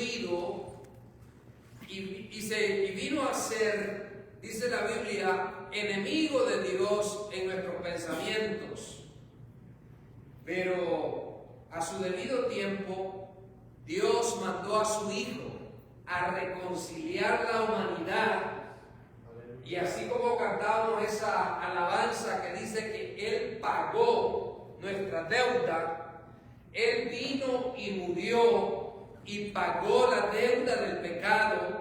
constituido y vino a ser, dice la Biblia, enemigo de Dios en nuestros pensamientos. Pero a su debido tiempo, Dios mandó a su Hijo a reconciliar la humanidad. Y así como cantábamos esa alabanza que dice que Él pagó nuestra deuda, Él vino y murió y pagó la deuda del pecado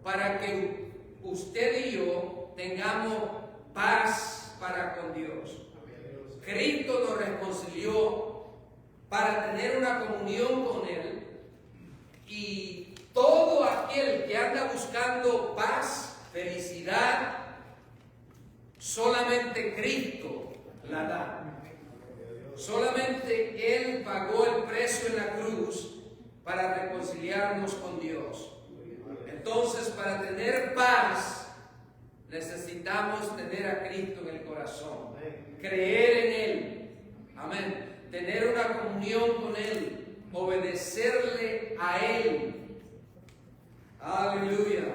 para que usted y yo tengamos paz para con Dios. Cristo nos reconcilió para tener una comunión con Él, y todo aquel que anda buscando paz, felicidad, solamente Cristo la da. Solamente Él pagó el precio en la cruz para reconciliarnos con Dios. Entonces, para tener paz, necesitamos tener a Cristo en el corazón, creer en Él, amén, tener una comunión con Él, obedecerle a Él. Aleluya.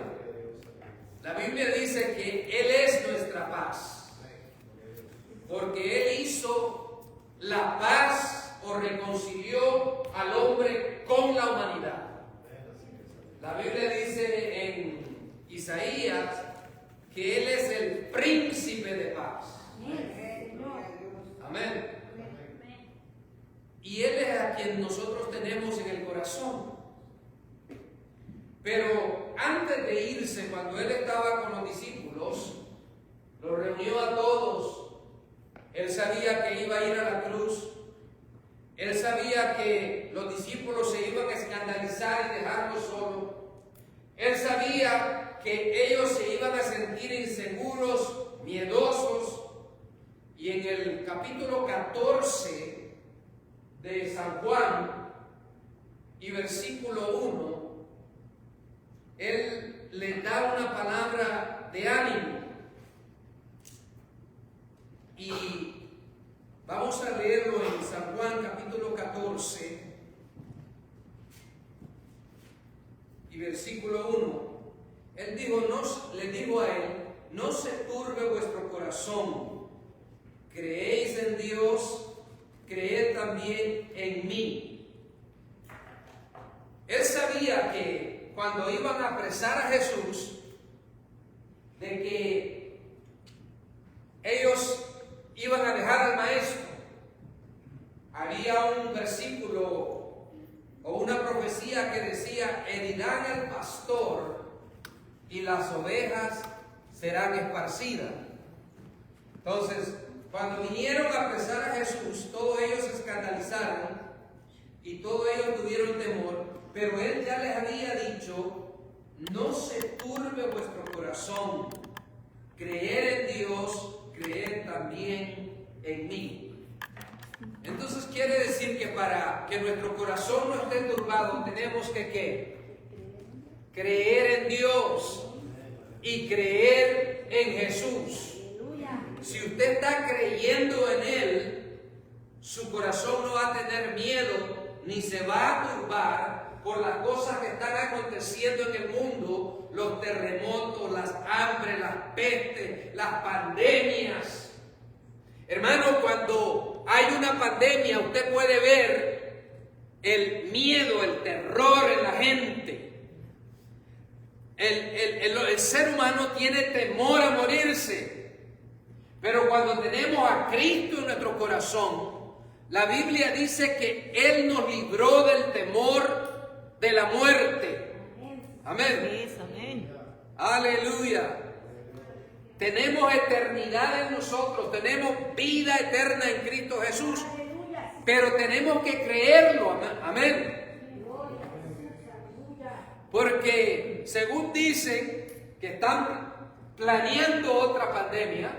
La Biblia dice que Él es nuestra paz, porque Él hizo la paz o reconcilió al hombre con la humanidad. La Biblia dice en Isaías que Él es el príncipe de paz. Amén. Y Él es a quien nosotros tenemos en el corazón. Pero antes de irse, cuando Él estaba con los discípulos, los reunió a todos. Él sabía que iba a ir a la cruz. Él sabía que los discípulos se iban a escandalizar y dejarlo solo. Él sabía que ellos se iban a sentir inseguros, miedosos. Y en el capítulo 14 de San Juan y versículo 1, Él le da una palabra de ánimo. Y vamos a leerlo en San Juan capítulo 14 y versículo 1. Él dijo, le dijo a él, no se turbe vuestro corazón. Creéis en Dios, creed también en mí. Él sabía que cuando iban a apresar a Jesús, de que ellos iban a dejar al maestro, había un versículo o una profecía que decía, herirán al pastor y las ovejas serán esparcidas. Entonces, cuando vinieron a apresar a Jesús, todos ellos se escandalizaron y todos ellos tuvieron temor, pero Él ya les había dicho, no se turbe vuestro corazón, creer en Dios, creer también en mí. Entonces quiere decir que para que nuestro corazón no esté turbado, tenemos que ¿qué? Creer en Dios y creer en Jesús. Si usted está creyendo en Él, su corazón no va a tener miedo, ni se va a turbar por las cosas que están aconteciendo en el mundo, los terremotos, las hambres, las pestes, las pandemias. Hermano, cuando hay una pandemia, usted puede ver el miedo, el terror en la gente. El ser humano tiene temor a morirse. Pero cuando tenemos a Cristo en nuestro corazón, la Biblia dice que Él nos libró del temor de la muerte. Amén. Amén. Aleluya. Tenemos eternidad en nosotros, tenemos vida eterna en Cristo Jesús. Pero tenemos que creerlo. Amén. Porque según dicen que están planeando otra pandemia,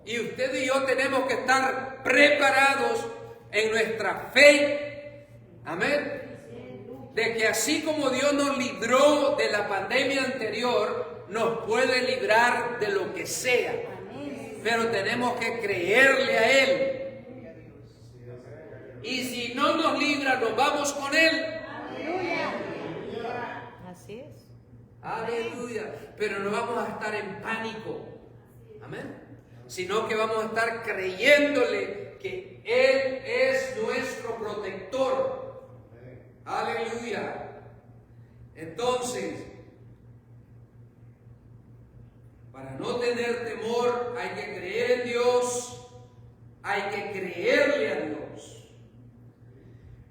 y usted y yo tenemos que estar preparados en nuestra fe. Amén. De que así como Dios nos libró de la pandemia anterior, nos puede librar de lo que sea. Pero tenemos que creerle a Él. Y si no nos libra, nos vamos con Él. Aleluya. Pero no vamos a estar en pánico. Amén. Sino que vamos a estar creyéndole que Él es nuestro protector. Aleluya. Entonces, para no tener temor hay que creer en Dios, hay que creerle a Dios.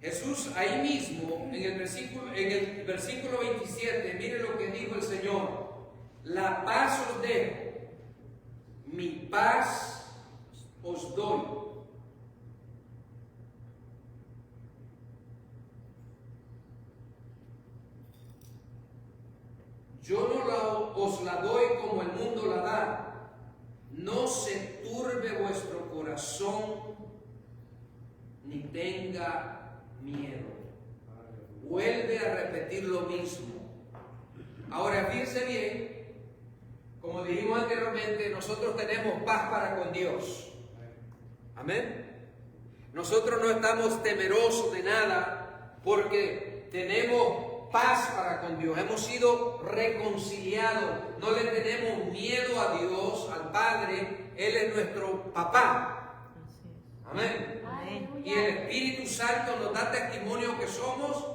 Jesús ahí mismo, en el versículo 27, mire lo que dijo el Señor: la paz os dejo, mi paz os doy. Yo no os la doy como el mundo la da. No se turbe vuestro corazón, ni tenga miedo. Vuelve a repetir lo mismo. Ahora, fíjense bien, como dijimos anteriormente, nosotros tenemos paz para con Dios. Amén. Nosotros no estamos temerosos de nada porque tenemos paz para con Dios. Hemos sido reconciliados. No le tenemos miedo a Dios, al Padre. Él es nuestro papá. Amén. Amén. Y el Espíritu Santo nos da testimonio que somos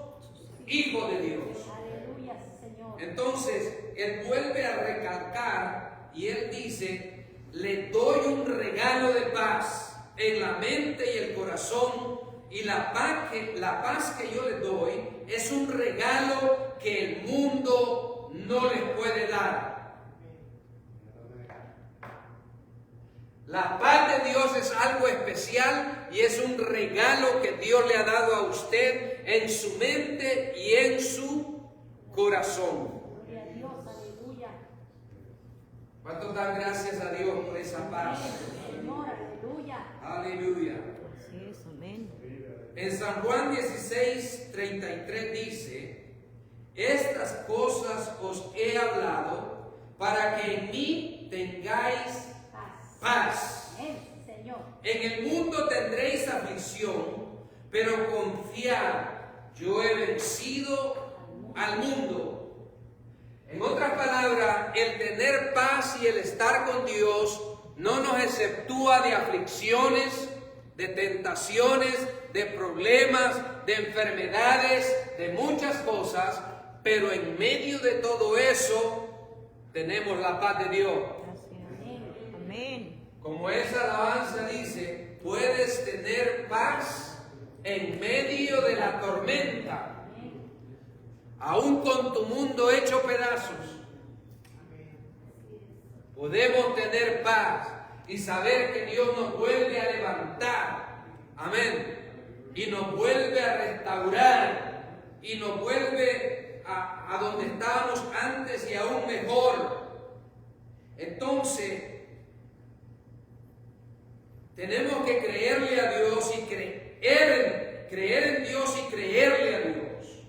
hijos de Dios. Aleluya, Señor. Entonces, Él vuelve a recalcar y Él dice: le doy un regalo de paz en la mente y el corazón. Y la paz que yo les doy es un regalo que el mundo no les puede dar. La paz de Dios es algo especial y es un regalo que Dios le ha dado a usted en su mente y en su corazón. ¿Cuántos dan gracias a Dios por esa paz? Aleluya. En San Juan 16:33 dice: estas cosas os he hablado para que en mí tengáis paz. En el mundo tendréis aflicción, pero confiad, yo he vencido al mundo. En otras palabras, el tener paz y el estar con Dios no nos exceptúa de aflicciones, de tentaciones, de problemas, de enfermedades, de muchas cosas, pero en medio de todo eso tenemos la paz de Dios. Amén. Como esa alabanza dice, puedes tener paz en medio de la tormenta, aún con tu mundo hecho pedazos. Podemos tener paz y saber que Dios nos vuelve a levantar. Amén. Y nos vuelve a restaurar y nos vuelve a donde estábamos antes y aún mejor. Entonces, tenemos que creerle a Dios y creer en Dios y creerle a Dios.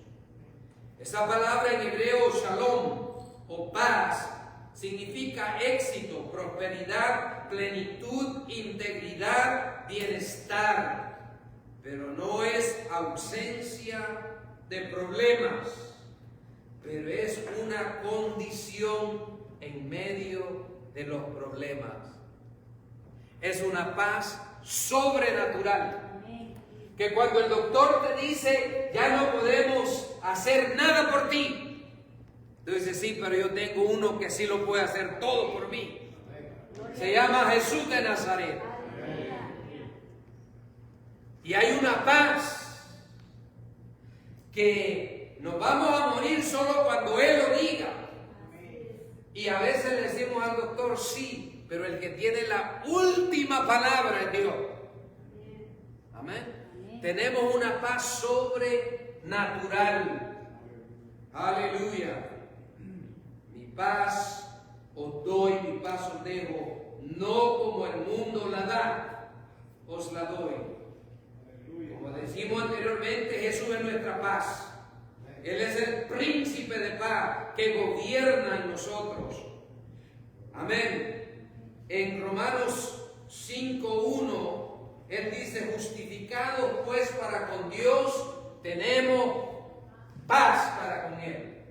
Esa palabra en hebreo, shalom o paz, significa éxito, prosperidad, plenitud, integridad, bienestar. Pero no es ausencia de problemas, pero es una condición en medio de los problemas. Es una paz sobrenatural, que cuando el doctor te dice, ya no podemos hacer nada por ti, tú dices, sí, pero yo tengo uno que sí lo puede hacer todo por mí. Se llama Jesús de Nazaret. Y hay una paz que nos vamos a morir solo cuando Él lo diga. Y a veces le decimos al doctor, sí, pero el que tiene la última palabra es Dios. Amén. Tenemos una paz sobrenatural. Aleluya. Mi paz os doy, mi paz os dejo, no como el mundo la da, os la doy. Como decimos anteriormente, Jesús es nuestra paz. Él es el príncipe de paz que gobierna en nosotros. Amén. En Romanos 5:1, Él dice, justificados pues para con Dios, tenemos paz para con Él.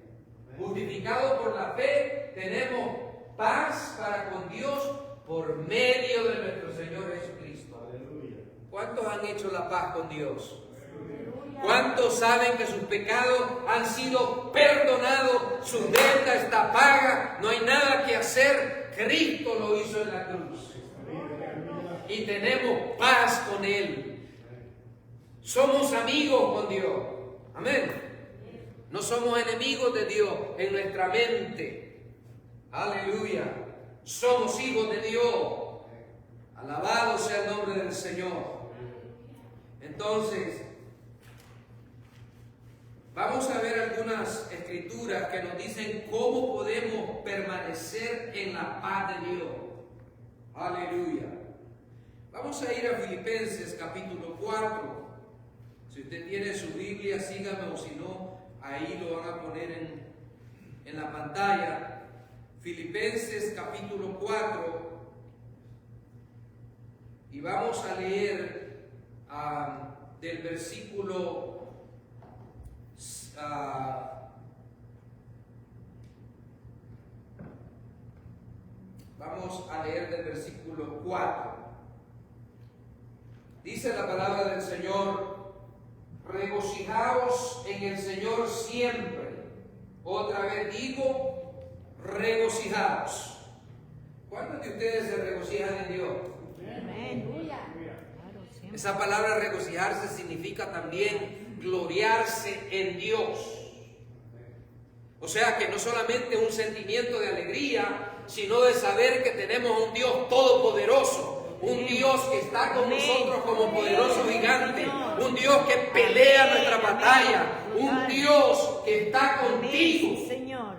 Justificados justificados por la fe, tenemos paz para con Dios por medio de nuestro Señor Jesucristo. Aleluya. ¿Cuántos han hecho la paz con Dios? Aleluya. ¿Cuántos saben que sus pecados han sido perdonados? Su deuda está paga, no hay nada que hacer. Cristo lo hizo en la cruz. Y tenemos paz con Él. Somos amigos con Dios. Amén. No somos enemigos de Dios en nuestra mente. Aleluya. Somos hijos de Dios. Alabado sea el nombre del Señor. Entonces, vamos a ver algunas escrituras que nos dicen cómo podemos permanecer en la paz de Dios. Aleluya. Vamos a ir a Filipenses capítulo 4. Si usted tiene su Biblia, sígame, o si no, ahí lo van a poner en la pantalla. Filipenses capítulo 4. Y vamos a leer del versículo vamos a leer del versículo 4. Dice la palabra del Señor: regocijaos en el Señor siempre. Otra vez digo, regocijaos. ¿Cuántos de ustedes se regocijan en Dios? Amén. Esa palabra regocijarse significa también gloriarse en Dios. O sea que no solamente un sentimiento de alegría, sino de saber que tenemos un Dios todopoderoso, un Dios que está con nosotros como poderoso gigante, un Dios que pelea nuestra batalla, un Dios que está contigo. Señor.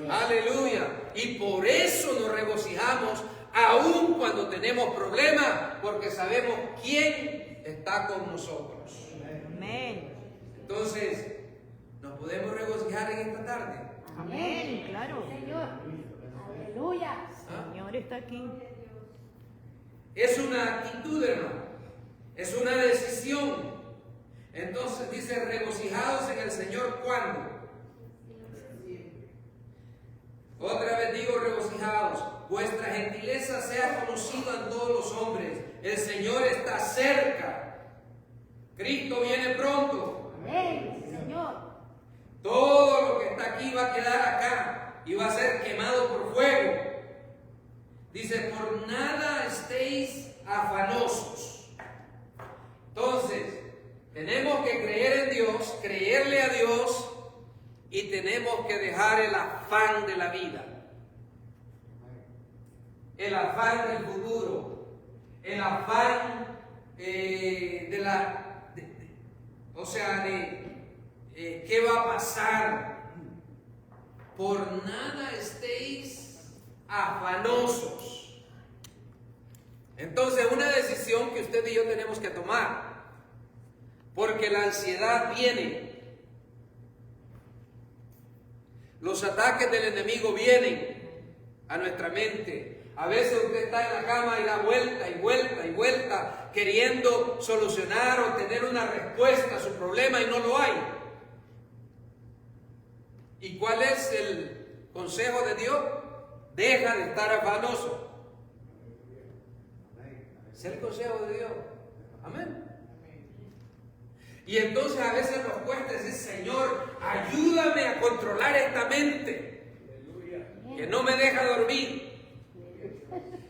Aleluya. Y por eso nos regocijamos aun cuando tenemos problemas, porque sabemos quién está con nosotros. Amén. Entonces, ¿nos podemos regocijar en esta tarde? Amén, claro. Señor. Aleluya. Señor está aquí. Es una actitud, hermano. Es una decisión. Entonces dice, regocijados en el Señor, ¿cuándo? Otra vez digo, regocijados. Vuestra gentileza sea conocida en todos los hombres. El Señor está cerca. Cristo viene pronto. Amén, Señor. Todo lo que está aquí va a quedar acá y va a ser quemado por fuego. Dice, por nada estéis afanosos. Entonces, tenemos que creer en Dios, creerle a Dios, y tenemos que dejar el afán de la vida. El afán del futuro, el afán de qué va a pasar. Por nada estéis afanosos. Entonces, una decisión que usted y yo tenemos que tomar, porque la ansiedad viene. Los ataques del enemigo vienen a nuestra mente. A veces usted está en la cama y da vuelta y vuelta y vuelta, queriendo solucionar o tener una respuesta a su problema y no lo hay. ¿Y cuál es el consejo de Dios? Deja de estar afanoso. Es el consejo de Dios. Amén. Y entonces a veces nos cuesta decir, Señor, ayúdame a controlar esta mente que no me deja dormir,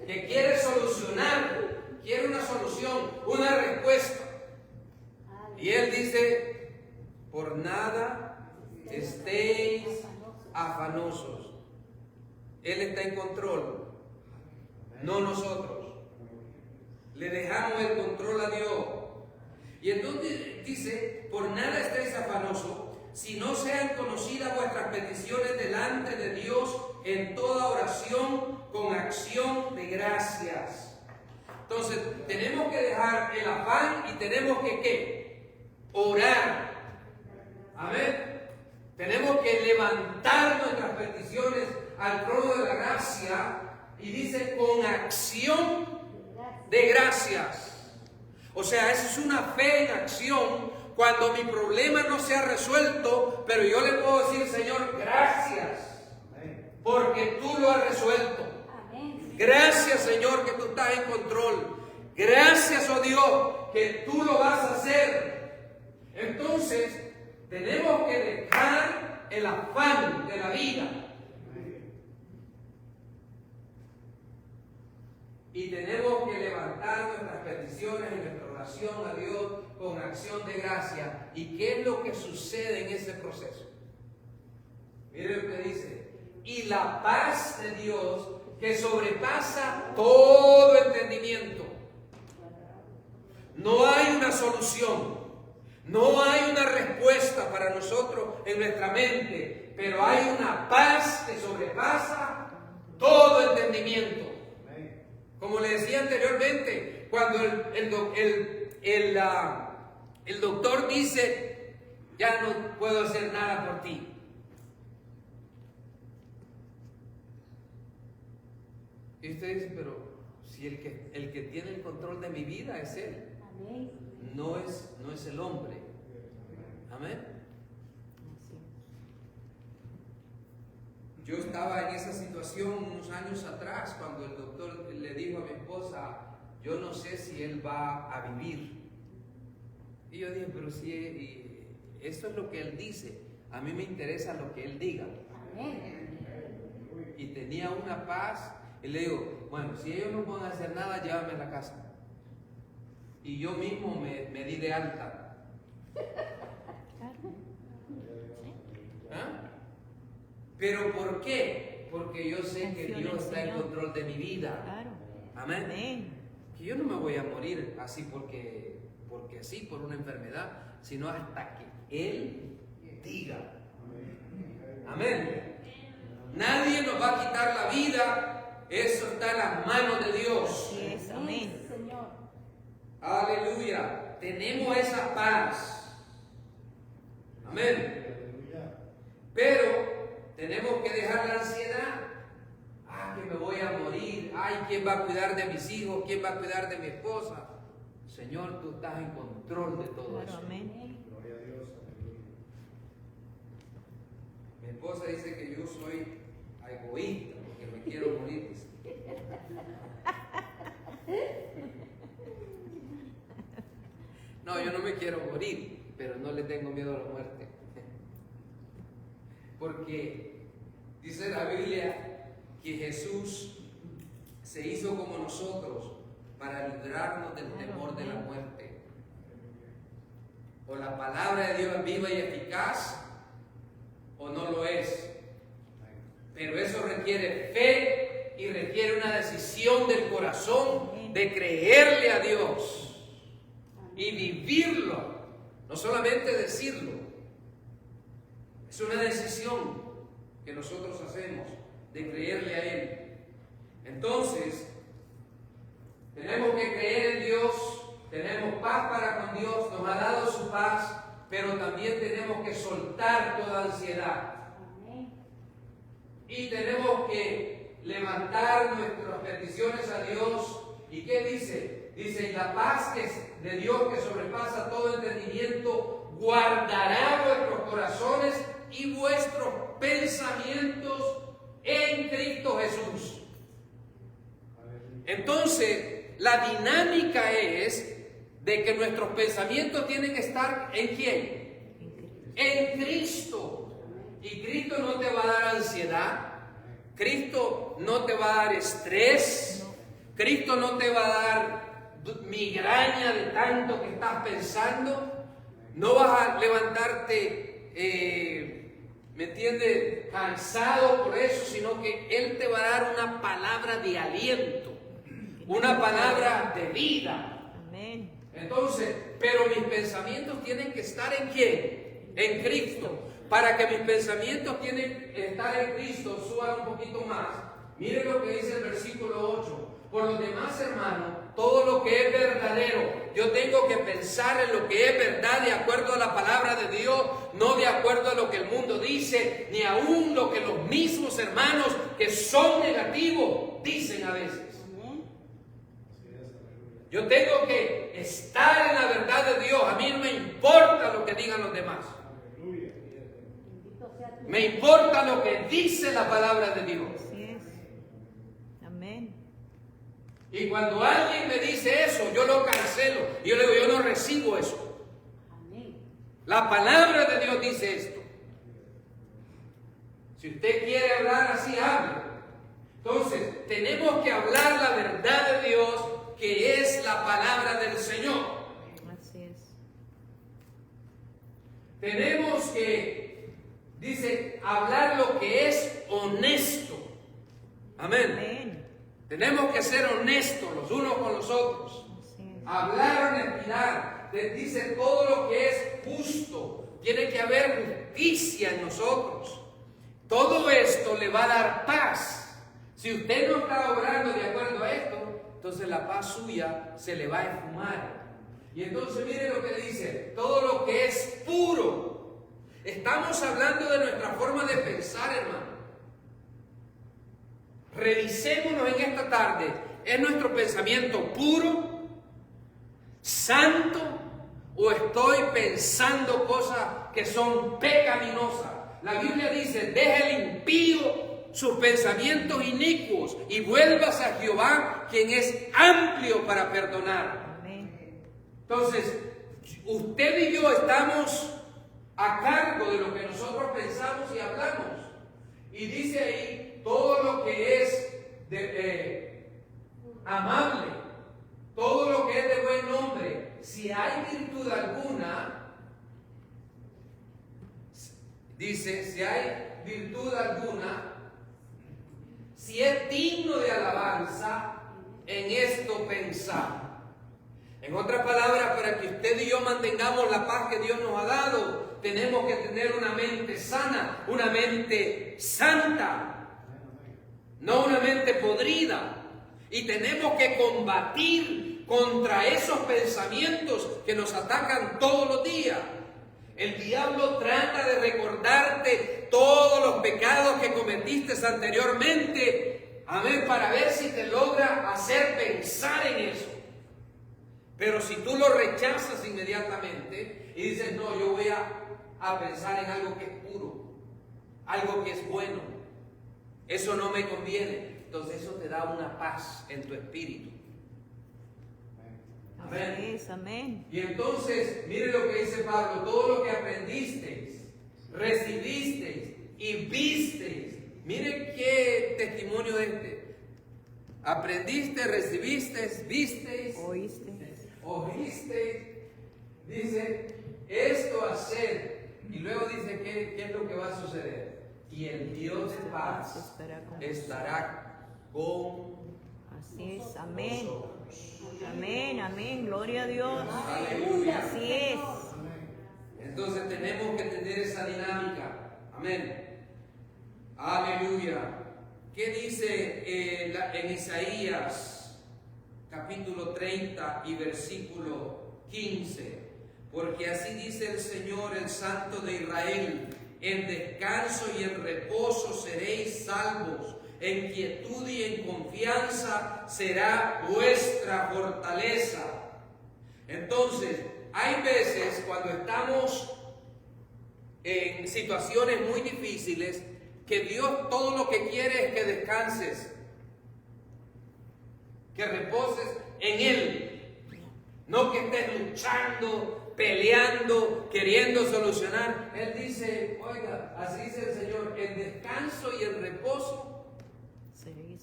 que quiere solucionar, quiere una solución, una respuesta. Y Él dice, por nada estéis afanosos. Él está en control, no nosotros. Le dejamos el control a Dios. Y entonces dice, por nada estéis afanosos, si no sean conocidas vuestras peticiones delante de Dios en toda oración con acción de gracias. Entonces, tenemos que dejar el afán y tenemos que ¿qué? Orar. Amén. Tenemos que levantar nuestras peticiones al trono de la gracia, y dice con acción de gracias. O sea, eso es una fe en acción cuando mi problema no se ha resuelto, pero yo le puedo decir, Señor, gracias, porque tú lo has resuelto. Gracias, Señor, que tú estás en control. Gracias, oh Dios, que tú lo vas a hacer. Entonces, tenemos que dejar el afán de la vida. Y tenemos que levantar nuestras peticiones en nuestra oración a Dios con acción de gracia. ¿Y qué es lo que sucede en ese proceso? Mire lo que dice. Y la paz de Dios, que sobrepasa todo entendimiento. No hay una solución, no hay una respuesta para nosotros en nuestra mente, pero hay una paz que sobrepasa todo entendimiento. Como le decía anteriormente, cuando el doctor dice, ya no puedo hacer nada por ti. Y usted dice, pero si el que tiene el control de mi vida es Él. No es el hombre. Amén. Yo estaba en esa situación unos años atrás cuando el doctor le dijo a mi esposa, yo no sé si él va a vivir. Y yo dije, pero si eso es lo que él dice, a mí me interesa lo que él diga. Y tenía una paz. Y le digo, bueno, si ellos no pueden hacer nada, llévame a la casa. Y yo mismo me di de alta. ¿Ah? ¿Pero por qué? Porque yo sé que Dios está en control de mi vida. Amén. Que yo no me voy a morir así porque así, por una enfermedad, sino hasta que Él diga. Amén. Nadie nos va a quitar la vida. Eso está en las manos de Dios. Amén. Aleluya. Tenemos esa paz. Amén. Pero tenemos que dejar la ansiedad. Que me voy a morir. ¿Quién va a cuidar de mis hijos? ¿Quién va a cuidar de mi esposa? Señor, tú estás en control de todo eso. Amén. Mi esposa dice que yo soy egoísta porque me quiero morir. No, yo no me quiero morir, pero no le tengo miedo a la muerte. Porque dice la Biblia que Jesús se hizo como nosotros para librarnos del temor de la muerte. O la palabra de Dios es viva y eficaz, o no lo es. Pero eso requiere fe y requiere una decisión del corazón de creerle a Dios y vivirlo, no solamente decirlo. Es una decisión que nosotros hacemos de creerle a Él. Entonces, tenemos que creer en Dios, tenemos paz para con Dios, nos ha dado su paz, pero también tenemos que soltar toda ansiedad. Y tenemos que levantar nuestras peticiones a Dios. ¿Y qué dice? Dice, y la paz que es de Dios que sobrepasa todo entendimiento, guardará vuestros corazones y vuestros pensamientos en Cristo Jesús. Entonces, la dinámica es de que nuestros pensamientos tienen que estar ¿en quién? En Cristo. Y Cristo no te va a dar ansiedad, Cristo no te va a dar estrés, Cristo no te va a dar migraña de tanto que estás pensando, no vas a levantarte, ¿me entiendes?, cansado por eso, sino que Él te va a dar una palabra de aliento, una palabra de vida. Amén. Entonces, pero mis pensamientos tienen que estar ¿en quién? En Cristo. Para que mis pensamientos tienen que estar en Cristo, suban un poquito más. Miren lo que dice el versículo 8. Por los demás, hermanos, todo lo que es verdadero, yo tengo que pensar en lo que es verdad de acuerdo a la palabra de Dios, no de acuerdo a lo que el mundo dice, ni aún lo que los mismos hermanos que son negativos dicen a veces. Yo tengo que estar en la verdad de Dios. A mí no me importa lo que digan los demás. Me importa lo que dice la palabra de Dios. Así es. Amén. Y cuando alguien me dice eso, yo lo cancelo. Y yo le digo, yo no recibo eso. La palabra de Dios dice esto. Si usted quiere hablar así, hable. Entonces, tenemos que hablar la verdad de Dios, que es la palabra del Señor. Así es. Tenemos que, dice, hablar lo que es honesto. Amén. Amén. Tenemos que ser honestos los unos con los otros. Así es. Hablar honestidad. Dice todo lo que es justo. Tiene que haber justicia en nosotros. Todo esto le va a dar paz. Si usted no está obrando de acuerdo a esto, entonces la paz suya se le va a esfumar. Y entonces mire lo que dice, todo lo que es puro. Estamos hablando de nuestra forma de pensar, hermano. Revisémonos en esta tarde. ¿Es nuestro pensamiento puro, santo, o estoy pensando cosas que son pecaminosas? La Biblia dice, deja el impío sus pensamientos inicuos y vuélvase a Jehová, quien es amplio para perdonar. Amén. Entonces, usted y yo estamos a cargo de lo que nosotros pensamos y hablamos. Y dice ahí todo lo que es amable, todo lo que es de buen nombre. Si hay virtud alguna, dice, si hay virtud alguna, si es digno de alabanza, en esto pensar. En otras palabras, para que usted y yo mantengamos la paz que Dios nos ha dado, tenemos que tener una mente sana, una mente santa, no una mente podrida. Y tenemos que combatir contra esos pensamientos que nos atacan todos los días. El diablo trata de recordarte todos los pecados que cometiste anteriormente, amén, para ver si te logra hacer pensar en eso. Pero si tú lo rechazas inmediatamente y dices, no, yo voy a pensar en algo que es puro, algo que es bueno, eso no me conviene, entonces eso te da una paz en tu espíritu. Amén. Así es, amén. Y entonces, mire lo que dice Pablo, todo lo que aprendisteis, recibisteis y visteis. Mire qué testimonio de este. Aprendiste, recibiste, visteis, oísteis. Dice, esto hacer. Y luego dice, ¿qué es lo que va a suceder? Y el Dios de paz estará con Así es, amén. Amén, amén, gloria a Dios. Aleluya. Así es. Entonces tenemos que tener esa dinámica. Amén. Aleluya. ¿Qué dice en Isaías capítulo 30 y versículo 15? Porque así dice el Señor, el Santo de Israel: en descanso y en reposo seréis salvos. En quietud y en confianza será vuestra fortaleza. Entonces, hay veces cuando estamos en situaciones muy difíciles que Dios todo lo que quiere es que descanses, que reposes en Él, no que estés luchando, peleando, queriendo solucionar. Él dice, oiga, así dice el Señor, en descanso y en reposo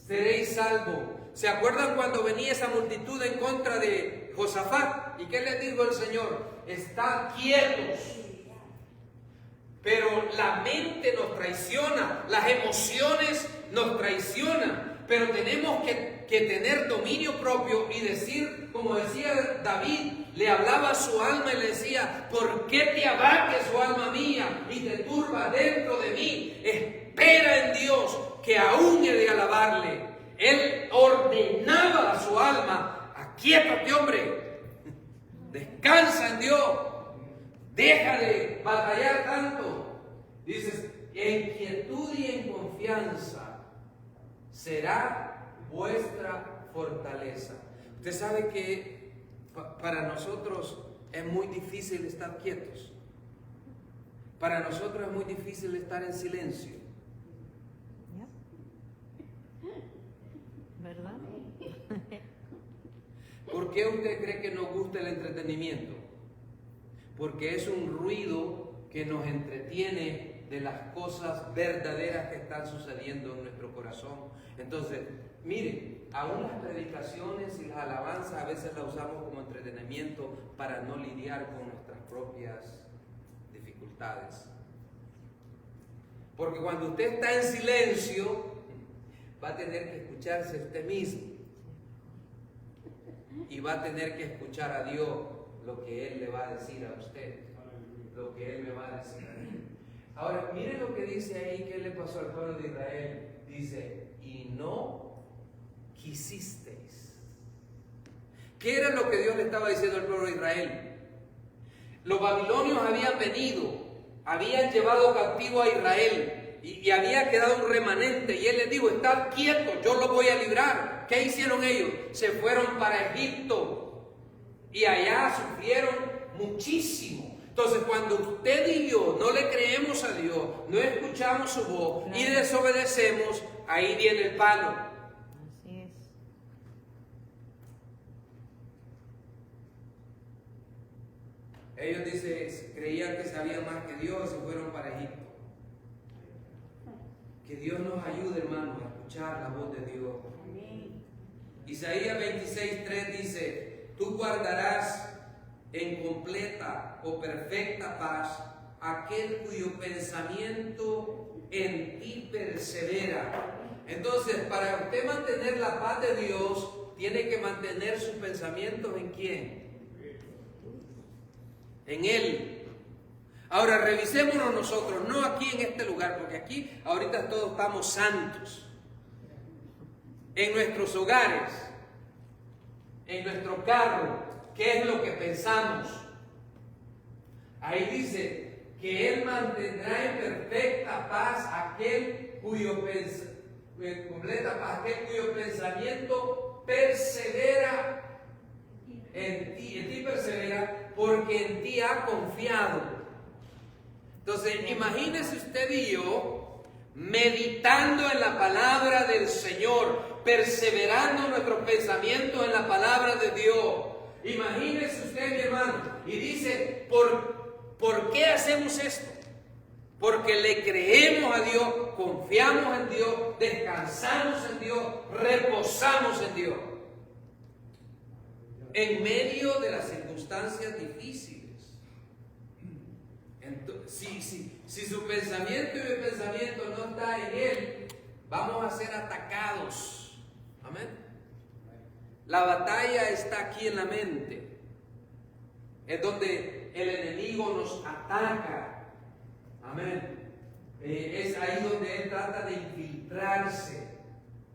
seréis salvos. ¿Se acuerdan cuando venía esa multitud en contra de Josafat? ¿Y qué les dijo el Señor? Estad quietos. Pero la mente nos traiciona, las emociones nos traicionan. Pero tenemos que tener dominio propio y decir, como decía David, le hablaba a su alma y le decía, ¿por qué te abates, oh alma mía, y te turbas dentro de mí? Espera en Dios, que aún he de alabarle. Él ordenaba a su alma, aquíétate, hombre, descansa en Dios, deja de batallar tanto. Dices, en quietud y en confianza será vuestra fortaleza. Usted sabe que Para nosotros es muy difícil estar quietos. Para nosotros es muy difícil estar en silencio. ¿Verdad? ¿Por qué usted cree que nos gusta el entretenimiento? Porque es un ruido que nos entretiene de las cosas verdaderas que están sucediendo en nuestro corazón. Entonces, miren, aún las predicaciones y las alabanzas a veces las usamos como entretenimiento para no lidiar con nuestras propias dificultades. Porque cuando usted está en silencio, va a tener que escucharse usted mismo. Y va a tener que escuchar a Dios lo que Él le va a decir a usted. Lo que Él me va a decir a mí. Ahora, miren lo que dice ahí que le pasó al pueblo de Israel. Dice, y no quisisteis. ¿Qué era lo que Dios le estaba diciendo al pueblo de Israel? Los babilonios habían venido, habían llevado cautivo a Israel y había quedado un remanente. Y Él les dijo, estad quietos, yo los voy a librar. ¿Qué hicieron ellos? Se fueron para Egipto y allá sufrieron muchísimo. Entonces, cuando usted y yo no le creemos a Dios, no escuchamos su voz y desobedecemos, ahí viene el palo. Así es. Ellos dicen, creían que sabían más que Dios y fueron para Egipto. Que Dios nos ayude, hermanos, a escuchar la voz de Dios. Isaías 26:3 dice, tú guardarás en completa o perfecta paz aquel cuyo pensamiento en ti persevera. Entonces, para usted mantener la paz de Dios, tiene que mantener sus pensamientos ¿en quién? En Él. Ahora, revisémonos nosotros, no aquí en este lugar, porque aquí ahorita todos estamos santos. En nuestros hogares, en nuestro carro, ¿qué es lo que pensamos? Ahí dice que Él mantendrá en perfecta paz aquel cuyo pensamiento persevera en ti persevera porque en ti ha confiado. Entonces, imagínese usted y yo meditando en la palabra del Señor, perseverando nuestros pensamientos en la palabra de Dios. Imagínese usted, mi hermano, y dice, ¿por qué hacemos esto? Porque le creemos a Dios, confiamos en Dios, descansamos en Dios, reposamos en Dios. En medio de las circunstancias difíciles. Entonces, si su pensamiento y mi pensamiento no está en Él, vamos a ser atacados. Amén. La batalla está aquí en la mente. Es donde el enemigo nos ataca. Amén. Es ahí donde él trata de infiltrarse,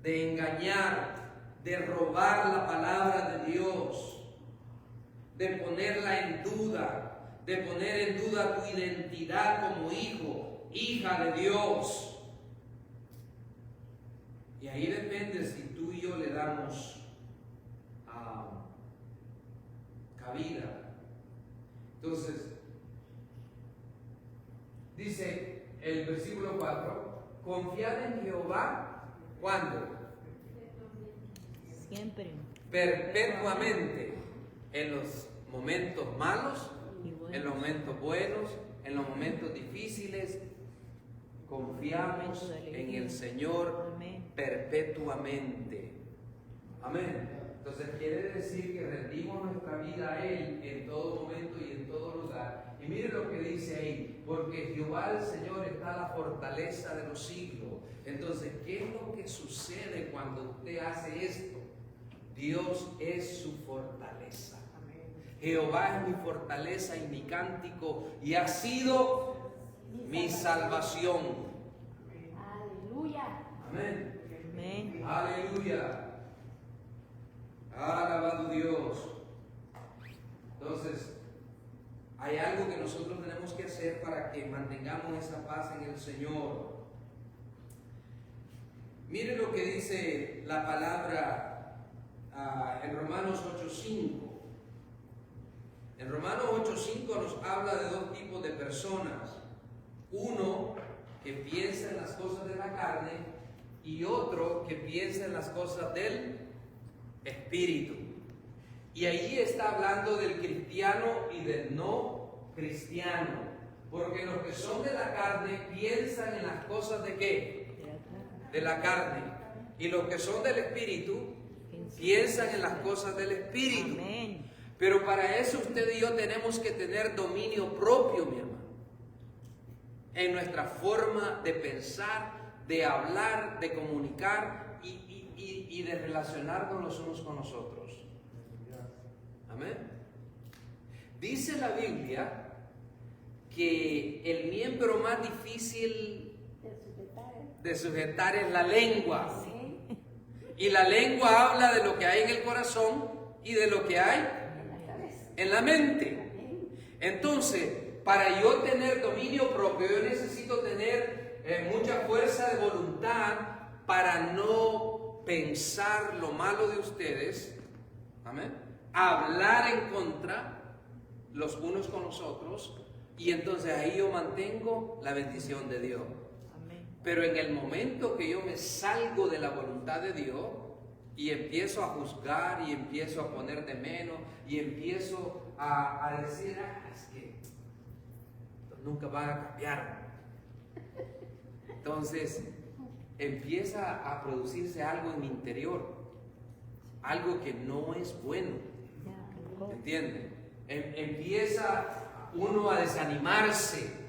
de engañar, de robar la palabra de Dios, de ponerla en duda, de poner en duda tu identidad como hijo, hija de Dios. Y ahí depende si tú y yo le damos cabida. Entonces, dice el versículo 4, confiad en Jehová, ¿cuándo? Siempre. Perpetuamente, en los momentos malos, en los momentos buenos, en los momentos difíciles, confiamos en el Señor perpetuamente. Amén. Entonces quiere decir que rendimos nuestra vida a Él en todo momento y en todo lugar. Y mire lo que dice ahí, porque Jehová el Señor está la fortaleza de los siglos. Entonces, ¿qué es lo que sucede cuando usted hace esto? Dios es su fortaleza. Jehová es mi fortaleza y mi cántico y ha sido mi salvación. Aleluya. Amén. Amén. Aleluya. Alabado Dios. Entonces, hay algo que nosotros tenemos que hacer para que mantengamos esa paz en el Señor. Mire lo que dice la palabra en Romanos 8:5. En Romanos 8:5 nos habla de dos tipos de personas. Uno que piensa en las cosas de la carne y otro que piensa en las cosas del Espíritu. Y ahí está hablando del cristiano y del no cristiano. Porque los que son de la carne piensan en las cosas de ¿qué? De la carne. Y los que son del Espíritu piensan en las cosas del Espíritu. Amén. Pero para eso usted y yo tenemos que tener dominio propio, mi hermano. En nuestra forma de pensar, de hablar, de comunicar y de relacionarnos los unos con los otros. Amén. Dice la Biblia que el miembro más difícil de sujetar es la lengua. Y la lengua habla de lo que hay en el corazón y de lo que hay en la mente. Entonces, para yo tener dominio propio, yo necesito tener mucha fuerza de voluntad para no pensar lo malo de ustedes. Amén. Hablar en contra los unos con los otros. Y entonces ahí yo mantengo la bendición de Dios. Pero en el momento que yo me salgo de la voluntad de Dios y empiezo a juzgar y empiezo a poner de menos y empiezo a decir, es que nunca van a cambiar. Entonces empieza a producirse algo en mi interior, algo que no es bueno. ¿Entienden? Empieza uno a desanimarse.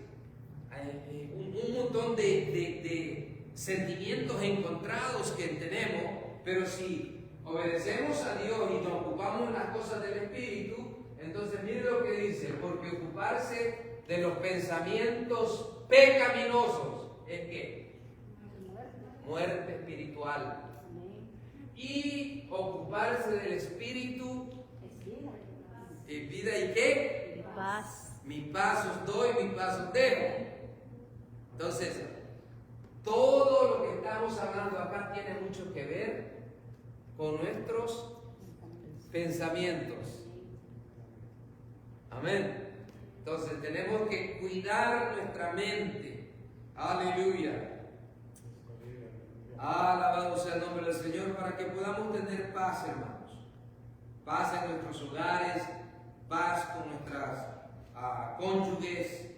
Un montón de sentimientos encontrados que tenemos, pero si obedecemos a Dios y nos ocupamos en las cosas del Espíritu, entonces mire lo que dice, porque ocuparse de los pensamientos pecaminosos es que muerte espiritual, y ocuparse del Espíritu es vida y qué, Paz. mi paz os doy, mi paz os dejo. Entonces, todo lo que estamos hablando acá tiene mucho que ver con nuestros pensamientos. Amén. Entonces, tenemos que cuidar nuestra mente. Aleluya. Alabado sea el nombre del Señor para que podamos tener paz, hermanos. Paz en nuestros hogares, paz con nuestras cónyuges.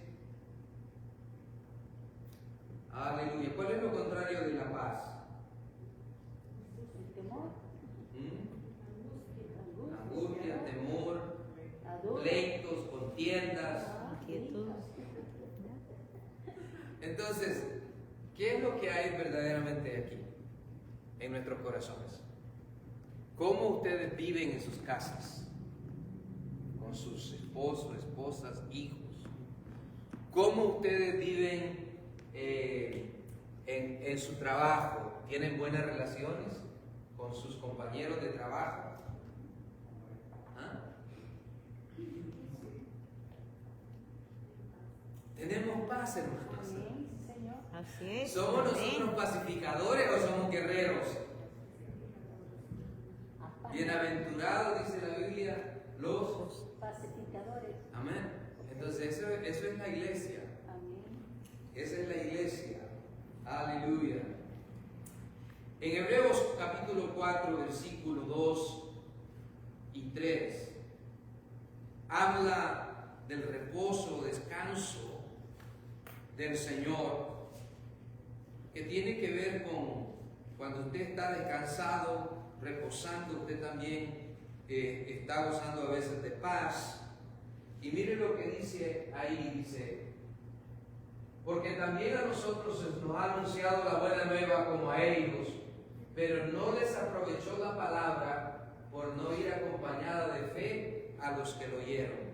Aleluya. ¿Cuál es lo contrario de la paz? El temor. Angustia, temor, pleitos, contiendas. Inquietud. Entonces, ¿qué es lo que hay verdaderamente aquí, en nuestros corazones? ¿Cómo ustedes viven en sus casas? Con sus esposos, esposas, hijos. ¿Cómo ustedes viven en su trabajo? ¿Tienen buenas relaciones con sus compañeros de trabajo? ¿Ah? Tenemos paz, hermanos. Así es. ¿Somos Amén. nosotros pacificadores o somos guerreros? Bienaventurados, dice la Biblia, los pacificadores. amén. Entonces eso es la iglesia. Amén. Esa es la iglesia. Aleluya. En Hebreos capítulo 4, versículo 2 y 3, habla del reposo, descanso del Señor, que tiene que ver con cuando usted está descansado, reposando, usted también está gozando a veces de paz. Y mire lo que dice ahí, dice, porque también a nosotros se nos ha anunciado la buena nueva como a ellos, pero no les aprovechó la palabra por no ir acompañada de fe a los que lo oyeron.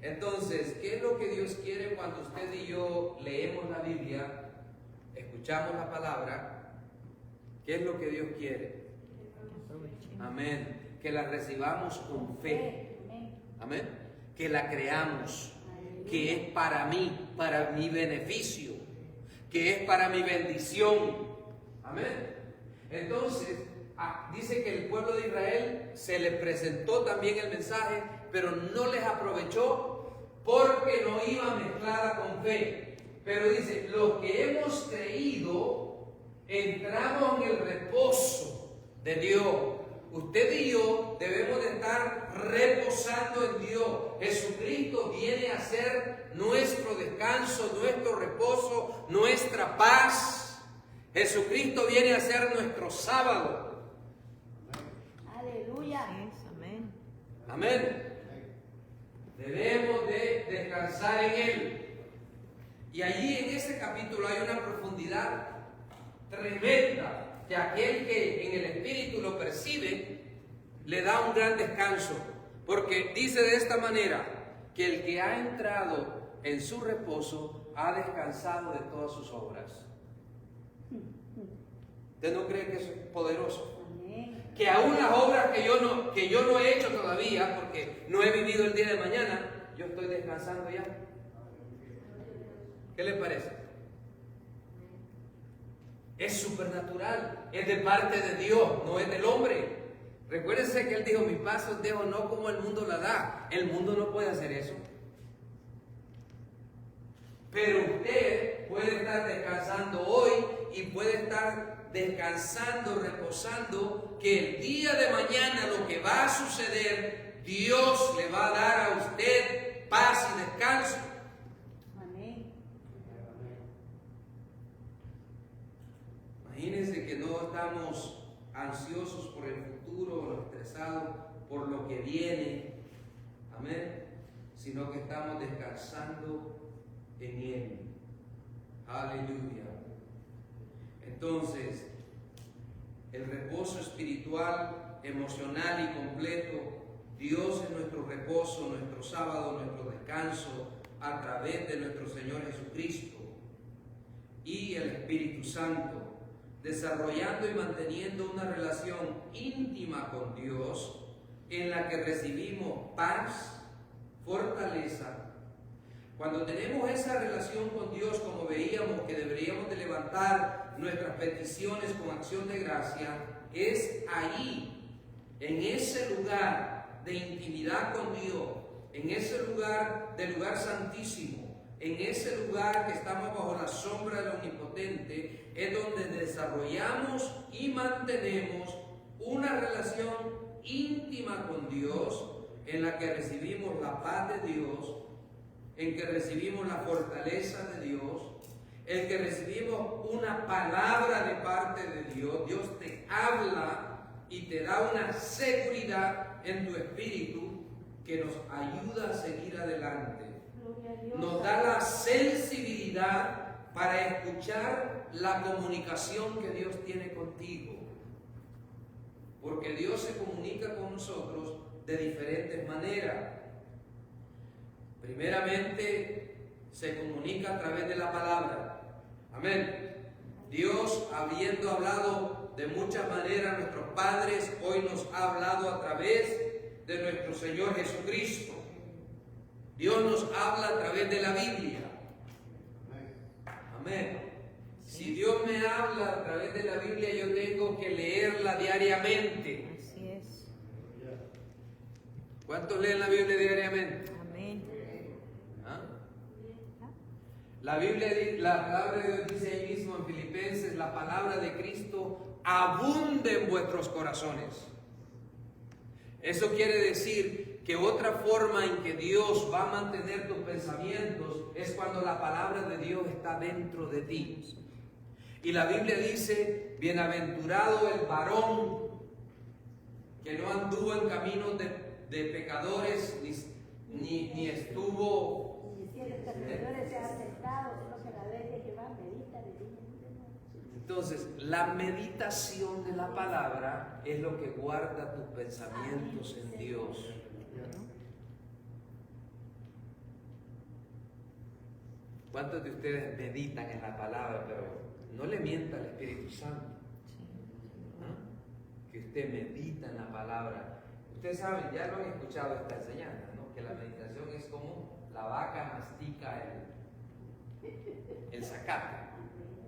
Entonces, ¿qué es lo que Dios quiere cuando usted y yo leemos la Biblia, escuchamos la palabra? ¿Qué es lo que Dios quiere? Amén. Que la recibamos con fe. Amén. Que la creamos. Que es para mí, para mi beneficio. Que es para mi bendición. Amén. Entonces, dice que el pueblo de Israel se le presentó también el mensaje pero no les aprovechó porque no iba mezclada con fe. Pero dice, los que hemos creído, entramos en el reposo de Dios. Usted y yo debemos de estar reposando en Dios. Jesucristo viene a ser nuestro descanso, nuestro reposo, nuestra paz. Jesucristo viene a ser nuestro sábado. Aleluya. Yes, amén. Amén. Debemos de descansar en Él. Y allí en ese capítulo hay una profundidad tremenda que aquel que en el Espíritu lo percibe le da un gran descanso. Porque dice de esta manera, que el que ha entrado en su reposo ha descansado de todas sus obras. ¿Usted no cree que eso es poderoso? Amén. Que aún las obras que yo no he hecho todavía, porque no he vivido el día de mañana, yo estoy descansando ya. ¿Qué le parece? Es supernatural, es de parte de Dios, no es del hombre. Recuérdense que Él dijo, mi paz os dejo no como el mundo la da. El mundo no puede hacer eso. Pero usted puede estar descansando hoy y puede estar descansando, reposando, que el día de mañana lo que va a suceder, Dios le va a dar a usted paz y descanso. Amén. Imagínense que no estamos ansiosos por el futuro o estresados por lo que viene, amén, sino que estamos descansando en Él. Aleluya. Entonces, el reposo espiritual, emocional y completo, Dios es nuestro reposo, nuestro sábado, nuestro descanso a través de nuestro Señor Jesucristo y el Espíritu Santo, desarrollando y manteniendo una relación íntima con Dios en la que recibimos paz, fortaleza. Cuando tenemos esa relación con Dios, como veíamos que deberíamos de levantar nuestras peticiones con acción de gracia, es ahí, en ese lugar de intimidad con Dios, en ese lugar del lugar santísimo, en ese lugar que estamos bajo la sombra del Omnipotente, es donde desarrollamos y mantenemos una relación íntima con Dios, en la que recibimos la paz de Dios, en que recibimos la fortaleza de Dios, en que recibimos una palabra de parte de Dios. Dios te habla y te da una seguridad en tu espíritu que nos ayuda a seguir adelante. Gloria a Dios. Nos da la sensibilidad para escuchar la comunicación que Dios tiene contigo. Porque Dios se comunica con nosotros de diferentes maneras. Primeramente, se comunica a través de la palabra. Amén. Dios, habiendo hablado de muchas maneras a nuestros padres, hoy nos ha hablado a través de nuestro Señor Jesucristo. Dios nos habla a través de la Biblia. Amén. Si Dios me habla a través de la Biblia, yo tengo que leerla diariamente. Así es. ¿Cuántos leen la Biblia diariamente? Amén. ¿Ah? La Biblia, la palabra de Dios dice ahí mismo en Filipenses, la palabra de Cristo abunde en vuestros corazones. Eso quiere decir que otra forma en que Dios va a mantener tus pensamientos es cuando la palabra de Dios está dentro de ti. Y la Biblia dice, bienaventurado el varón que no anduvo en caminos de pecadores, ni estuvo... Y si el pecadores se ha aceptado, sino que la ley de Jehová medita de día y de noche. Entonces, la meditación de la palabra es lo que guarda tus pensamientos en Dios. ¿Cuántos de ustedes meditan en la palabra, pero no le mienta al Espíritu Santo? ¿Ah? Que usted medita en la palabra. Ustedes saben, ya lo han escuchado esta enseñanza, ¿no? Que la meditación es como la vaca mastica el zacate.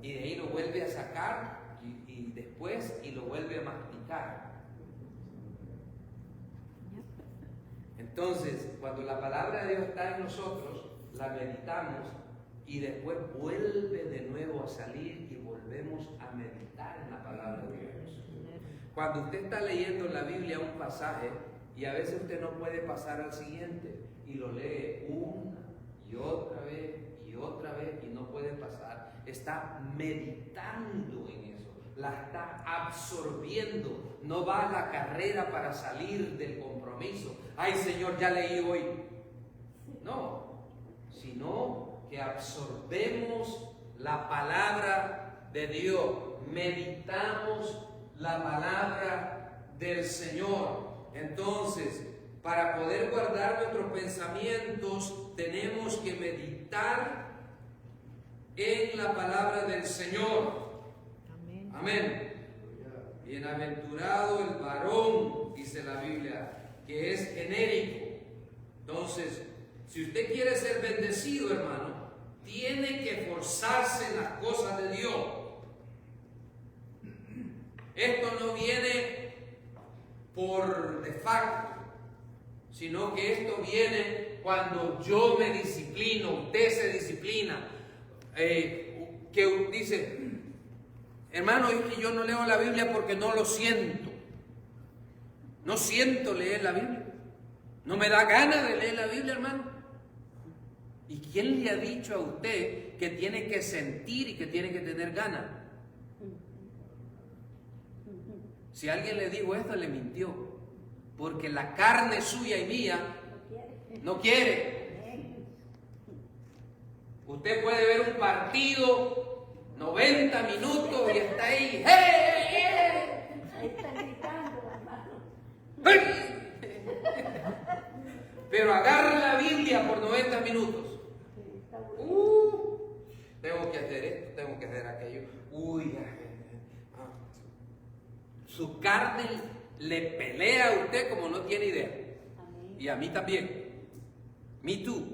Y de ahí lo vuelve a sacar y después lo vuelve a masticar. Entonces, cuando la palabra de Dios está en nosotros, la meditamos y después vuelve de nuevo a salir y volvemos a meditar en la palabra de Dios. Cuando usted está leyendo en la Biblia un pasaje y a veces usted no puede pasar al siguiente y lo lee una y otra vez y no puede pasar, está meditando en eso, la está absorbiendo, no va a la carrera para salir del compromiso. Ay, Señor, ya leí hoy. No, sino que absorbemos la palabra de Dios, meditamos la palabra del Señor. Entonces, para poder guardar nuestros pensamientos, tenemos que meditar en la palabra del Señor. Amén. Amén. Bienaventurado el varón, dice la Biblia, que es genérico. Entonces, si usted quiere ser bendecido, hermano, tiene que esforzarse en las cosas de Dios. Esto no viene por de facto, sino que esto viene cuando yo me disciplino, usted se disciplina. Que dice, hermano, es que yo no leo la Biblia porque no lo siento. No siento leer la Biblia. No me da ganas de leer la Biblia, hermano. ¿Y quién le ha dicho a usted que tiene que sentir y que tiene que tener ganas? Si alguien le dijo esto, le mintió. Porque la carne suya y mía no quiere. Usted puede ver un partido 90 minutos y está ahí. ¡Hey! Ahí están gritando, hermano. Pero agarra la Biblia por 90 minutos. Sí, está bueno. Tengo que hacer esto, tengo que hacer aquello. Su carne le pelea a usted como no tiene idea. Amén. Y a mí también. Me too.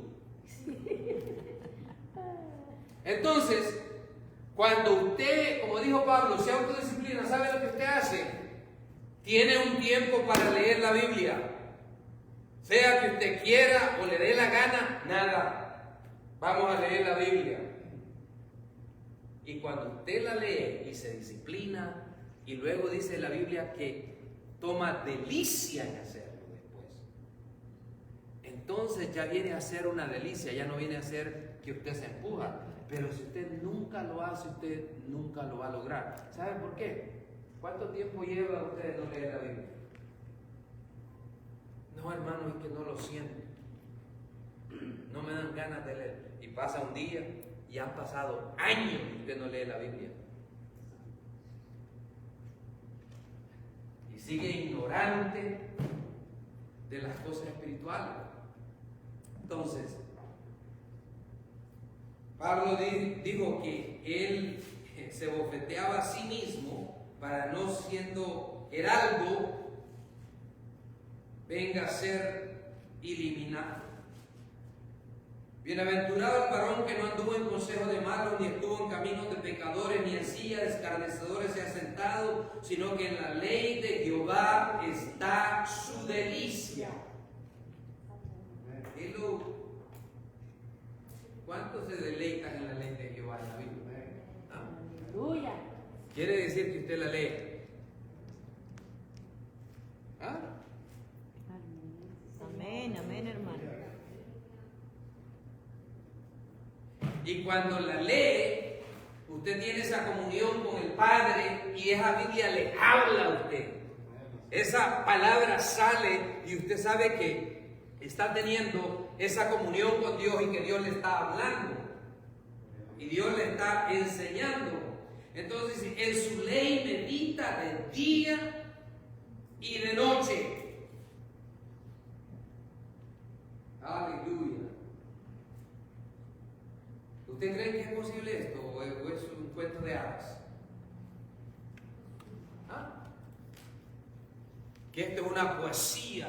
Entonces, cuando usted, como dijo Pablo, se autodisciplina, ¿sabe lo que usted hace? Tiene un tiempo para leer la Biblia. Sea que usted quiera o le dé la gana, nada. Vamos a leer la Biblia. Y cuando usted la lee y se disciplina, y luego dice la Biblia que toma delicia en hacerlo después, entonces ya viene a ser una delicia, ya no viene a ser que usted se empuja. Pero si usted nunca lo hace, usted nunca lo va a lograr. ¿Sabe por qué? ¿Cuánto tiempo lleva usted no leer la Biblia? No, hermano, es que no lo siento. No me dan ganas de leer. Y pasa un día y han pasado años y usted no lee la Biblia. Y sigue ignorante de las cosas espirituales. Entonces, Pablo dijo que él se bofeteaba a sí mismo para no siendo heraldo venga a ser eliminado. Bienaventurado el varón que no anduvo en consejo de malos, ni estuvo en caminos de pecadores, ni en silla de escarnecedores se ha sentado, sino que en la ley de Jehová está su delicia. Hello. ¿Cuántos se deleitan en la ley de Jehová en la Biblia? Aleluya. Quiere decir que usted la lee. ¿Ah? Amén, amén, hermano. Y cuando la lee, usted tiene esa comunión con el Padre y esa Biblia le habla a usted. Esa palabra sale y usted sabe que está teniendo esa comunión con Dios y que Dios le está hablando. Y Dios le está enseñando. Entonces, en su ley medita de día y de noche. Aleluya. ¿Usted cree que es posible esto o es un cuento de hadas? ¿Ah? Que esto es una poesía,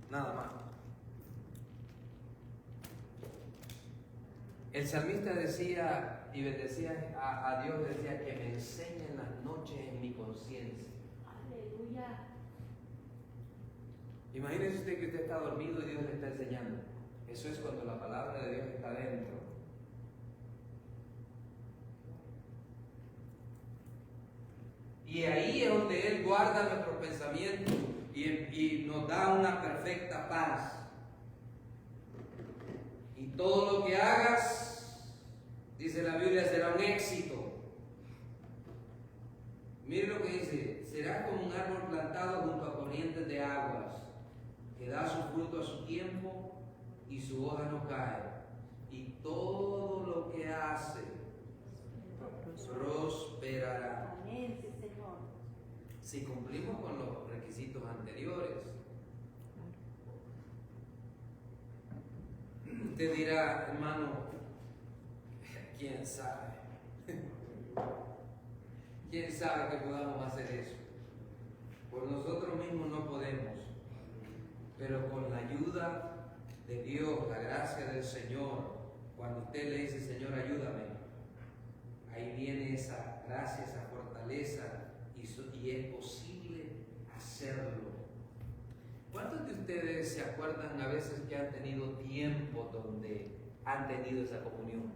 nada más. El salmista decía y bendecía a Dios, decía que me enseñen las noches en mi conciencia. Aleluya. Imagínese usted que usted está dormido y Dios le está enseñando. Eso es cuando la palabra de Dios está dentro. Y ahí es donde Él guarda nuestros pensamientos y nos da una perfecta paz. Y todo lo que hagas, dice la Biblia, será un éxito. Mire lo que dice: será como un árbol plantado junto a corrientes de aguas, que da su fruto a su tiempo y su hoja no cae. Y todo lo que hace prosperará. Amén, sí, Señor. Si cumplimos con los requisitos anteriores. Usted dirá, hermano, ¿quién sabe? ¿Quién sabe que podamos hacer eso? Por nosotros mismos no podemos, pero con la ayuda de Dios, la gracia del Señor, cuando usted le dice, Señor, ayúdame, ahí viene esa gracia, esa fortaleza, y es posible hacerlo. ¿Cuántos de ustedes se acuerdan a veces que han tenido tiempo donde han tenido esa comunión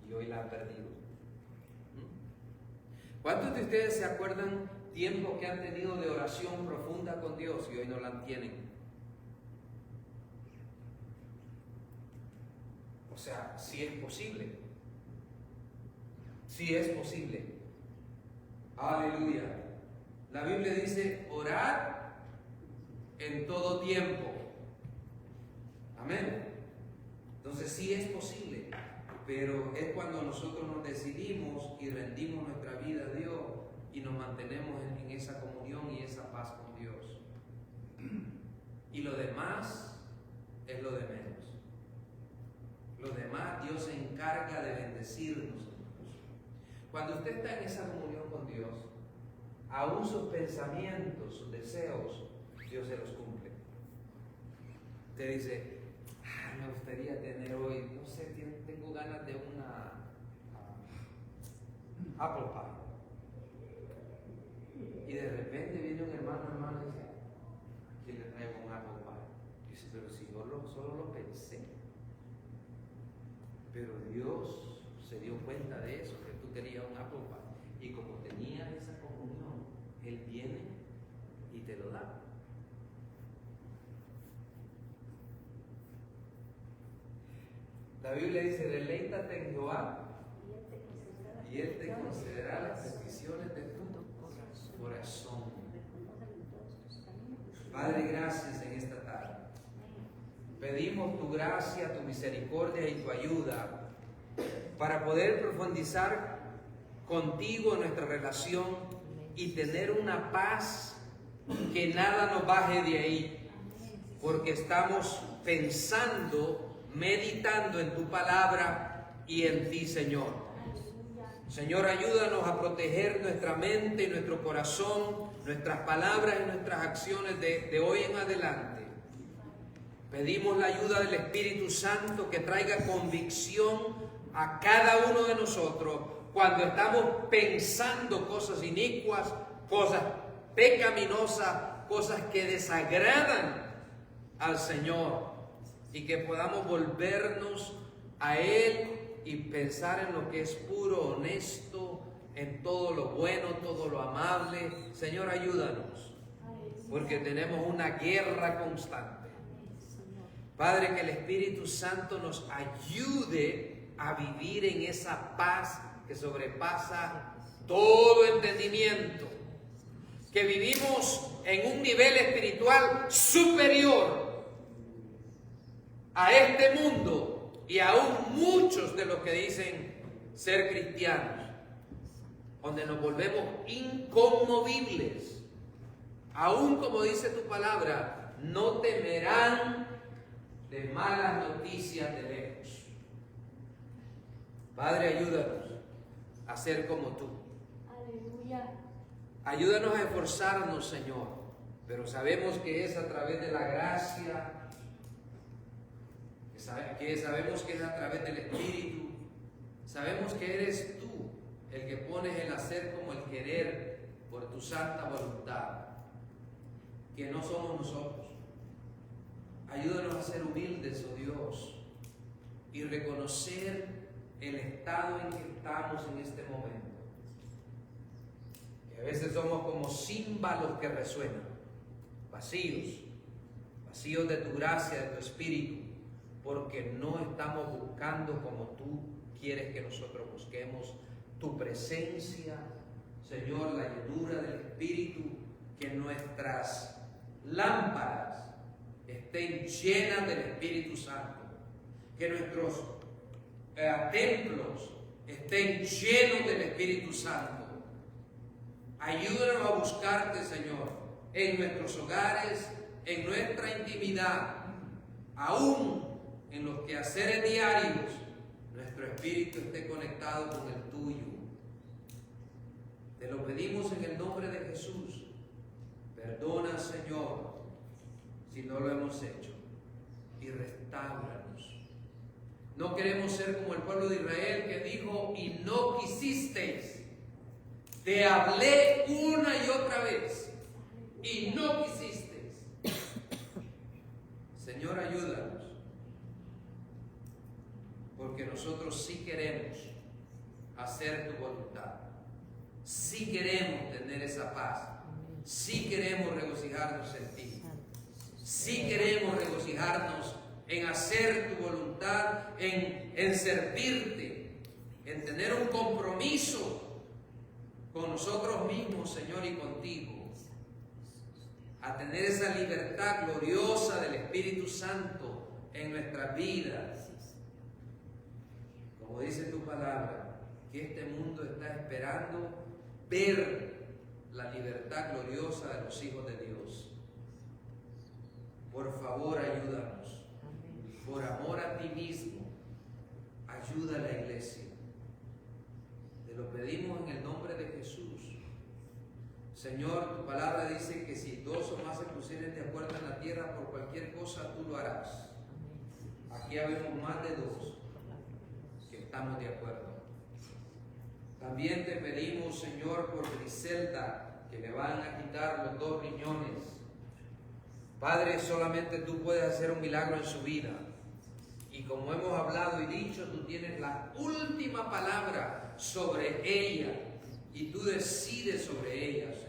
y hoy la han perdido? ¿Cuántos de ustedes se acuerdan tiempo que han tenido de oración profunda con Dios y hoy no la tienen? O sea, sí es posible. Sí es posible. Aleluya. La Biblia dice, orad en todo tiempo. Amén. Entonces sí es posible, pero es cuando nosotros nos decidimos y rendimos nuestra vida a Dios y nos mantenemos en esa comunión y esa paz con Dios. Y lo demás es lo de menos. Lo demás Dios se encarga de bendecirnos. Cuando usted está en esa comunión con Dios, aún sus pensamientos, sus deseos, Dios se los cumple. Usted dice, me gustaría tener hoy, no sé, tengo ganas de una apple pie. Y de repente viene un hermano y dice, aquí le traigo un apple pie. Y dice, pero si yo solo lo pensé. Pero Dios se dio cuenta de eso, que tú querías un apple pie. Y como tenías esa comunión, Él viene y te lo da. La Biblia dice, deleítate en Jehová y Él te concederá las peticiones de tu corazón. Padre, gracias en esta tarde. Pedimos tu gracia, tu misericordia y tu ayuda para poder profundizar contigo en nuestra relación y tener una paz que nada nos baje de ahí, porque estamos pensando, meditando en tu palabra y en ti, Señor. Señor, ayúdanos a proteger nuestra mente y nuestro corazón, nuestras palabras y nuestras acciones de hoy en adelante. Pedimos la ayuda del Espíritu Santo que traiga convicción a cada uno de nosotros cuando estamos pensando cosas inicuas, cosas pecaminosas, cosas que desagradan al Señor. Y que podamos volvernos a Él y pensar en lo que es puro, honesto, en todo lo bueno, todo lo amable. Señor, ayúdanos, porque tenemos una guerra constante. Padre, que el Espíritu Santo nos ayude a vivir en esa paz que sobrepasa todo entendimiento. Que vivimos en un nivel espiritual superior a este mundo y aún muchos de los que dicen ser cristianos, donde nos volvemos inconmovibles, aún como dice tu palabra, no temerán de malas noticias de lejos. Padre, ayúdanos a ser como tú. Aleluya. Ayúdanos a esforzarnos, Señor, pero sabemos que es a través de la gracia, que sabemos que es a través del Espíritu. Sabemos que eres tú el que pones el hacer como el querer por tu santa voluntad, que no somos nosotros. Ayúdanos a ser humildes, oh Dios, y reconocer el estado en que estamos en este momento. Que a veces somos como címbalos que resuenan, vacíos de tu gracia, de tu espíritu, porque no estamos buscando como tú quieres que nosotros busquemos tu presencia, Señor, la llenura del espíritu, que nuestras lámparas estén llenas del Espíritu Santo, que nuestros templos estén llenos del Espíritu Santo. Ayúdanos a buscarte, Señor, en nuestros hogares, en nuestra intimidad, aún en los quehaceres diarios, nuestro espíritu esté conectado con el tuyo. Te lo pedimos en el nombre de Jesús. Perdona, Señor, si no lo hemos hecho, y restáuranos. No queremos ser como el pueblo de Israel que dijo: y no quisisteis. Te hablé una y otra vez y no quisisteis. Señor, ayúdanos, porque nosotros sí queremos hacer tu voluntad, sí queremos tener esa paz, sí queremos regocijarnos en ti, sí queremos regocijarnos en hacer tu voluntad, en servirte, en tener un compromiso con nosotros mismos, Señor, y contigo, a tener esa libertad gloriosa del Espíritu Santo en nuestras vidas. Como dice tu palabra, que este mundo está esperando ver la libertad gloriosa de los hijos de Dios. Por favor, ayúdanos. Por amor a ti mismo, ayuda a la iglesia. Te lo pedimos en el nombre de Jesús. Señor, tu palabra dice que si dos o más se pusieren de acuerdo en la tierra por cualquier cosa, tú lo harás. Aquí habemos más de dos que estamos de acuerdo. También te pedimos, Señor, por Griselda, que le van a quitar los 2 riñones. Padre, solamente tú puedes hacer un milagro en su vida. Y como hemos hablado y dicho, tú tienes la última palabra sobre ella. Y tú decides sobre ella, Señor.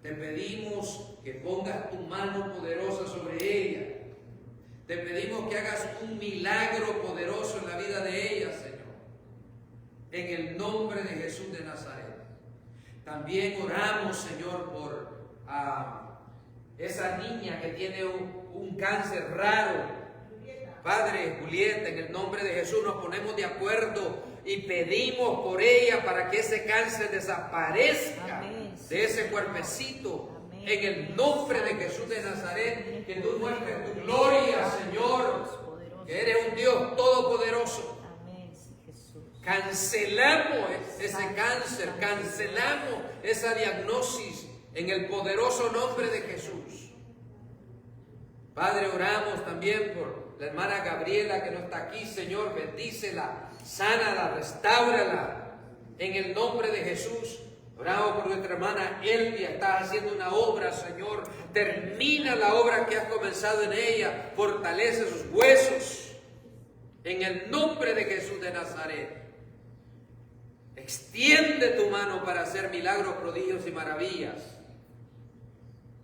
Te pedimos que pongas tu mano poderosa sobre ella. Te pedimos que hagas un milagro poderoso en la vida de ella, Señor. En el nombre de Jesús de Nazaret. También oramos, Señor, por esa niña que tiene un cáncer raro. Padre, Julieta, en el nombre de Jesús nos ponemos de acuerdo y pedimos por ella para que ese cáncer desaparezca. Amén. De ese cuerpecito. Amén. En el nombre de Jesús de Nazaret, que tú muestres tu gloria, Señor, que eres un Dios todopoderoso. Amén, Jesús. Cancelamos ese cáncer, cancelamos esa diagnosis en el poderoso nombre de Jesús. Padre, oramos también por la hermana Gabriela que no está aquí, Señor, bendícela, sánala, restáurala, en el nombre de Jesús. Oramos por nuestra hermana Elvia, estás haciendo una obra, Señor, termina la obra que has comenzado en ella, fortalece sus huesos, en el nombre de Jesús de Nazaret. Extiende tu mano para hacer milagros, prodigios y maravillas.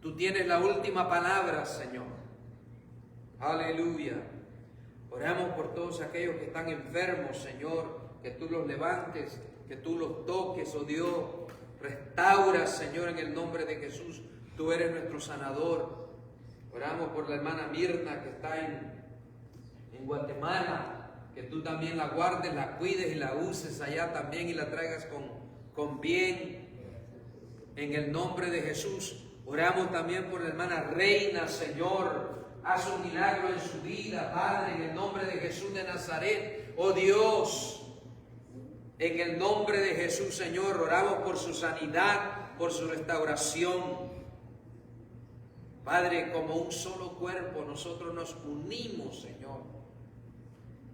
Tú tienes la última palabra, Señor. Aleluya. Oramos por todos aquellos que están enfermos, Señor, que tú los levantes, que tú los toques, oh Dios. Restaura, Señor, en el nombre de Jesús. Tú eres nuestro sanador. Oramos por la hermana Mirna que está en Guatemala, que tú también la guardes, la cuides y la uses allá también y la traigas con bien. En el nombre de Jesús. Oramos también por la hermana Reina, Señor. Haz un milagro en su vida, Padre, en el nombre de Jesús de Nazaret. Oh Dios, en el nombre de Jesús, Señor, oramos por su sanidad, por su restauración. Padre, como un solo cuerpo, nosotros nos unimos, Señor,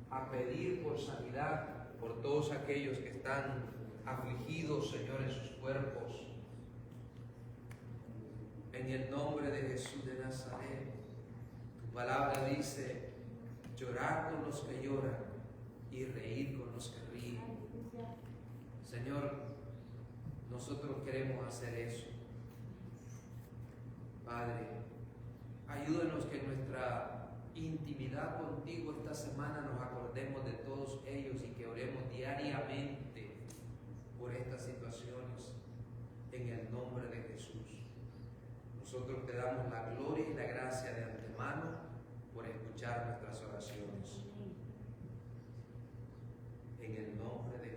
a pedir por sanidad por todos aquellos que están afligidos, Señor, en sus cuerpos. En el nombre de Jesús de Nazaret. Tu palabra dice, llorar con los que lloran y reír con los que ríen. Señor, nosotros queremos hacer eso. Padre, ayúdanos que en nuestra intimidad contigo esta semana nos acordemos de todos ellos y que oremos diariamente por estas situaciones en el nombre de Jesús. Nosotros te damos la gloria y la gracia de antemano por escuchar nuestras oraciones. En el nombre de